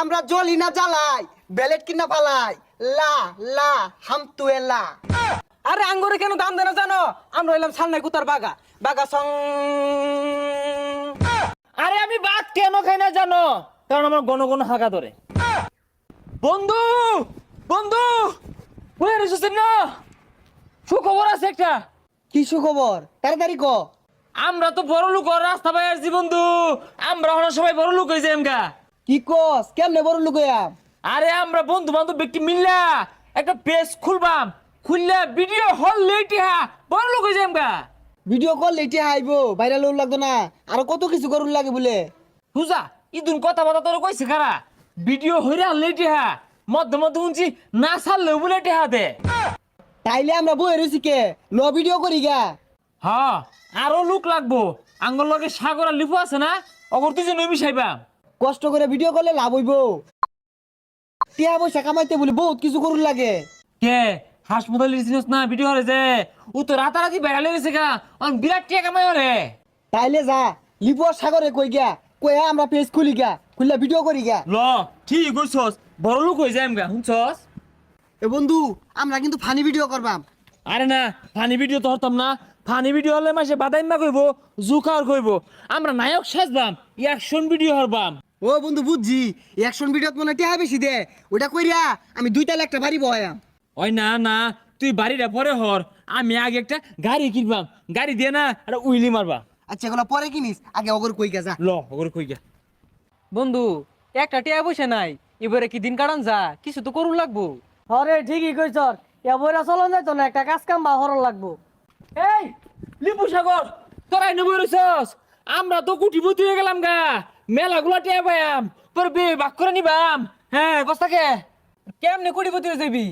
আমরা জ্বলি না জ্বালাই ব্যালেট কিনা ফালাই লা লা হাম তুয়েলা। আরে আঙ্গুরে কেন দাম দেনা জানো? আমরা হইলাম সান্নাই কুতার বাগা বাগা সং। আরে আমি ভাত কেন খাই না জানো? কারণ আমার গণ গণ হাগা ধরে। বন্ধু বন্ধু বলে রেখেছেন না, সুখবর আছে একটা। কি সুখবর? তাড়াতাড়ি ক। আমরা তো বড় লোক রাস্তা পাই আসছি বন্ধু, আমরা হলো সবাই বড় লোক হয়েছে এমগা। কি কস? কেমনে বড় লুকয়া? আরে আমরা বন্ধু বান্ধব ব্যক্তি মিললা একটা পেজ খুলবাম, খুললা ভিডিও হল লেটে বড় লোক হয়েছে এমগা। ভিডিও কল লেটে আইবো, ভাইরাল হল লাগতো না? আরো কত কিছু করুন লাগে বলে। বুঝা ইদুন কথা বথা তোর কইছে কারা? ভিডিও হইরা লেটে মধ্যে মধ্যে শুনছি না ছাড়লেও বলে টেহা দে। তাইলে আমরা বই রয়েছি কে ল ভিডিও করি গা। হ্যাঁ আরো লোক লাগবো, আঙ্গল লগে সাগর আর লিপু আছে না, অগর তুই যে মিশাইবা। কষ্ট করে ভিডিও করলে লাভ হইব। টিয়া পয়সা কামাইতে বলে বহুত কিছু করুন লাগে। কে হাসপাতাল লিসিনস না ভিডিও হরে যে ও তো রাতারাতি বাইরে লেগেছে গা, অন বিরাট টিয়া কামাই হরে। তাইলে যা লিপু আর সাগরে কই গা, কইয়া আমরা পেজ খুলি গা, খুললে ভিডিও করি গা। ল ঠিক কইছস, বড় লোক হয়ে যায় এমগা শুনছস। এ বন্ধু আমরা কিন্তু ফানি ভিডিও করবাম। আরে না ফানি ভিডিও তো হরতাম না, ফানি ভিডিও হলে মাসে বাদাইমা কইব, জুকার কইব, আমরা নায়ক সাজবাম, অ্যাকশন ভিডিও হরবাম। ও বন্ধু বুঝছি, অ্যাকশন ভিডিওত মনে টিয়া বেশি দে, ওটা কইরা আমি 2 তালা একটা বাড়ি বহায়াম। ওই না না তুই বাড়িটা পরে হর, আমি আগে একটা গাড়ি কিনবাম, গাড়ি দিয়ে না একটা উইলি মারবা। আচ্ছা এগুলো পরে কিনিস, আগে অগর কই গা যা। ল ওগরে কই গা। বন্ধু একটা টিয়া বসে নাই, এবারে কি দিন কাটান যা, কিছু তো করুন লাগবো। হরে ঠিকই কইছ, এবারে চলন যাইতো না, একটা কাজ কাম বা হরণ লাগবো। এই লিপু সাগর তোরাই নেবো রইছস, আমরা তো কুটিপতি হয়ে গেলাম গা, মেলাগুলা টিয়া পাইয়াম, তোর বিয়ে ভাগ করে নিবাম। হ্যাঁ কস্তাকে কেমনে কোটিপতি হয়ে যাবি?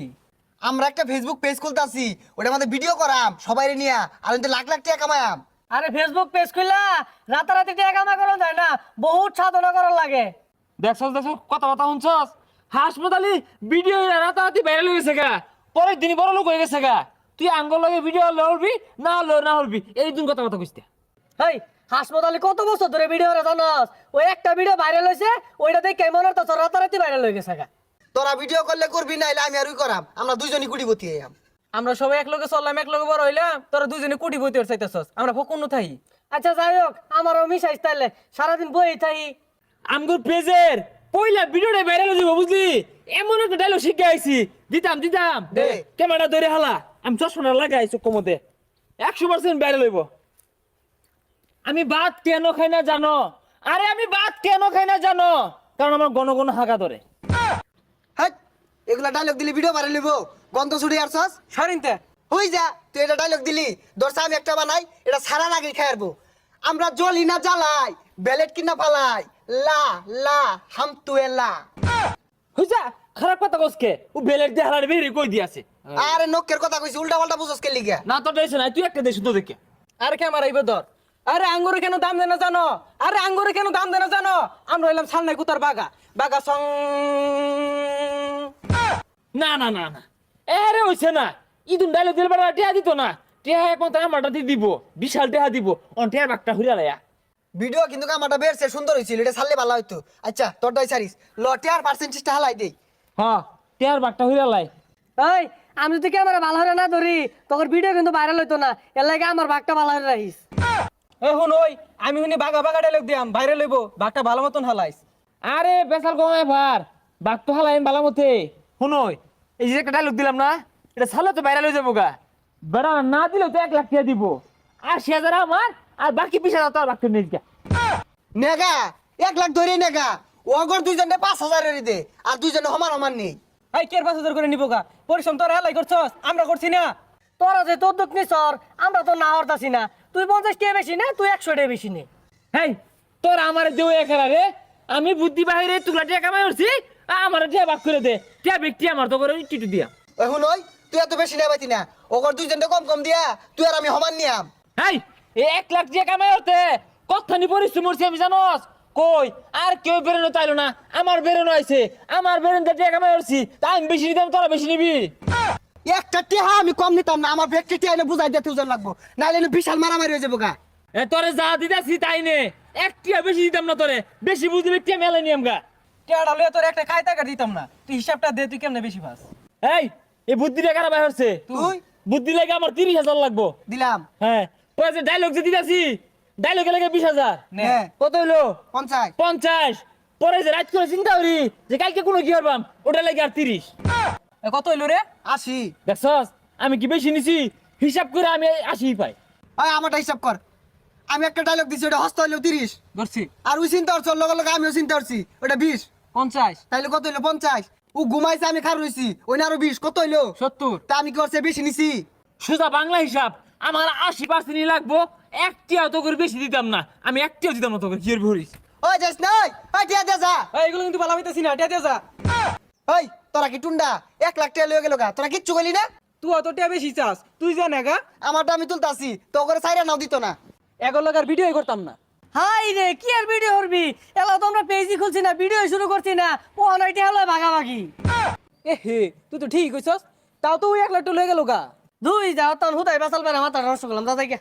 আমরা একটা ফেসবুক পেজ খুলতাছি, ওটা আমাদের ভিডিও করাম সবাই নিয়া, আর কিন্তু লাখ লাখ টাকা কামায়াম। আরে ফেসবুক পেজ খুললা রাতারাতি টাকা কামাই করা যায় না, বহুত সাধনা করার লাগে। দেখছস দেখছস কথা কথা শুনছস, হাসপাতালি ভিডিও রাতারাতি ভাইরাল হয়ে গেছে গা, পরের দিনই বড় লোক হয়ে গেছে গা। তুই আঙ্গল লগে ভিডিও লড়বি না না হরবি, এই দিন কথা কথা কইতে। হেই হাসপাতালে কত বছর ধরে ভিডিও রে জানাস, ওই একটা ভিডিও ভাইরাল হইছে, ওইটা দেখে কেমন হতো রাতারাতি ভাইরাল হয়ে গেছে গা। তোরা ভিডিও করলে করবি, নাইলে আমি আরই করাম, আমরা দুইজনই কুটিপতি হইয়াম। আমরা সবাই এক লগে চললাম, এক লগে বড় হইলাম, তোরা দুজনে কোটিপতি হতে চাইতেছস, আমরা ফকুন থাই। আচ্ছা যাই হোক, আমারও মিশাইস তাইলে, সারাদিন বই থাই। আমগর পেজের পয়লা ভিডিওটা ভাইরাল হয়ে যাবো বুঝলি, এমন একটা ডায়লগ শিখে আইছি, দিতাম দিতাম দে। ক্যামেরা ধরে হালা, আমি চশমা লাগাই চোখ মধ্যে 100% ভাইরাল হইব। আমি ভাত কেন খাই না জানো? আরে আমি ভাত কেন খাই না জানো? কারণ আমার গণ গণ হাগা ধরে। হ্যাঁ এগুলা ডায়লগ দিলি ভিডিও ভাইরাল হইব, গন্ধ ছুড়ে আসছস সরিনতে হই যা। তুই এটা ডায়লগ দিলি, দর্শা আমি একটা বানাই, এটা সারা নাগি খাইরবো। আমরা জ্বলি না জ্বালাই ব্যালেট কিনা ফালাই লা লা হাম তুয়েলা। হইছা খারাপ কথা কসকে, ও বেলের দিয়ে হালার বেরি কই দিয়াছে। আরে নকের কথা কইছি, উল্টা পাল্টা বুঝছস কে লিগা? না তো দেইছ না, তুই একটা দেইছ তো দেখে। আরে কে মারাইবে ধর। আরে আঙ্গুরে কেন দাম দেনা জানো? আরে আঙ্গুরে কেন দাম দেনা জানো? আমরা হইলাম সান্নাই কুতার বাগা বাগা সং। না না না না এরে হইছে না, ইদুন ডায়লগ দিল বেড়া টিয়া দিত না, টিয়া একমাত্র আমারটা দিয়ে দিব, বিশাল টিয়া দিব, অন টিয়ার বাগটা হইরা লায়া। ভিডিও কিন্তু কামাটা বেরছে সুন্দর হইছিল, এটা ছাড়লে ভালো হইতো। আচ্ছা তোর দাই সারিস লটিয়ার পার্সেন্টেজটা হালাই দেই। হ্যাঁ টিয়ার বাগটা হইরা লাই। এই আমি যদি ক্যামেরা ভালো হরে না ধরি, তোর ভিডিও কিন্তু ভাইরাল হইতো না, এর লাগে আমার ভাগটা ভালো হরে রাখিস। এ হুন ওই আমি হুনি বাগা বাগা ডায়লগ দিয়াম, ভাইরাল হইব, বাগটা ভালো মতন হালাইস। আরে বেসাল কমায় ভার বাগ তো হালাই বালা মতে। শুনই এই যে একটা ডায়লগ দিলাম না, এটা ছাড়লে তো ভাইরাল হয়ে যাবো গা। বেড়া না দিলেও তো 1 লাখ টাকা দিব, 80,000 আমার, আর বাকি 20,000 তোর বাগ নিয়ে যা। নেগা 1 লাখ ধরে নেগা, ওগর দুইজনে 5,000 এর দে, আর দুইজনে সমান সমান নেই। এই কের 5,000 করে নিব গা, পরিশ্রম তোরা হালাই করছস, আমরা করছি না। তোরা যে তোর দুঃখ নিছর, আমরা তো না হরতাছি না। তুই 50 টাকা বেশি নে, তুই 100 টাকা বেশি নে। হেই তোর আমার দেও একারা রে, আমি বুদ্ধি বাহিরে তুলা টাকা কামাই করছি, আমার টিয়া বাগ করে দে, টিয়া ব্যক্তি আমার তো করে টিটু দিয়া। এখন ওই তুই এত বেশি নেবাইতি না, ওগর দুইজনে কম কম দিয়া, তুই আর আমি সমান নিয়াম। হেই 1 লাখ টাকা কামাই হতে কতখানি পরিশ্রম করছি আমি জানোস? কই আর কেউ বেরোনো তাইলো না, আমার বেরোনো আইছে, আমার বেরোনো টাকা কামাই করছি, তাই আমি বেশি নিতাম, তোরা বেশি নিবি। একটা টিহা আমি কম নিতাম না, আমার ব্যক্তি টিহা এনে বুঝাই দিতে ওজন লাগবো, নাহলে এনে বিশাল মারামারি হয়ে যাবো গা। তোরে যা দিতাছি তাই নে, 1 টাকা বেশি দিতাম না তোরে, বেশি বুঝলি টিয়া মেলা নিয়াম গা। টেয়াটা লইয়া তোর একটা খাই টাকা দিতাম না, তুই হিসাবটা দে, তুই কেমনে বেশি পাস? এই বুদ্ধিটা কারা বাইর হচ্ছে? তুই বুদ্ধি লাগে আমার 30,000 লাগবো। দিলাম হ্যাঁ পরে যে ডায়লগ যে দিতেছি, ডায়লগে লাগে 20,000। নে। কত হইলো? 50 50। পরে যে রাত করে চিন্তা করি যে কালকে কোনো কি করবাম, ওটা লাগে আর 30। কত হইলো রে? 80। দেখছস আমি কি বেশি নিছি? হিসাব করে আমি 80 পাই। ওই আমারটা হিসাব কর। আমি একটা ডায়লগ দিছি, ওটা হস্ত হইলো 30। ধরছি আর ওই চিন্তা করছো লগে লগে আমিও চিন্তা করছি, ওটা 20। 50, তাইলে কত হইলো? 50। ও ঘুমাইছে, আমি খার রইছি, ওই না আরো 20, কত হইলো? 70। তা আমি কি করছে বেশি নিছি? সোজা বাংলা হিসাব আমার 80% লাগবো। একটিও তো করে বেশি দিতাম না, আমি একটিও দিতাম না তোকে। কি এর ভরিস? ওই যাস নাই, ওই টিয়া দে যা। এগুলো কিন্তু ভালো হইতেছি না, টিয়া দিয়ে যা। ওই তোরা কি টুন্ডা 1 লাখ টাকা লয়ে গেল গা, তোরা কিচ্ছু কইলি না? তুই অত টিয়া বেশি চাস, তুই জানে গা। আমারটা আমি তুলতাছি, তো করে সাইরা নাও দিত না। এগুলো আর ভিডিও করতাম না। হাই রে কি আর ভিডিও করবি, এলা তো আমরা পেজই খুলছি না, ভিডিও শুরু করছি না, ও অনইটে হলো ভাগাভাগি। এ হে, তুই তো ঠিক কইছস, তাও তো ওই 1 লাখ টাকা লয়ে গেল গা। দুই যাও তখন হুদাই বাসাল পারে মাথা নষ্ট করলাম দাদা কে।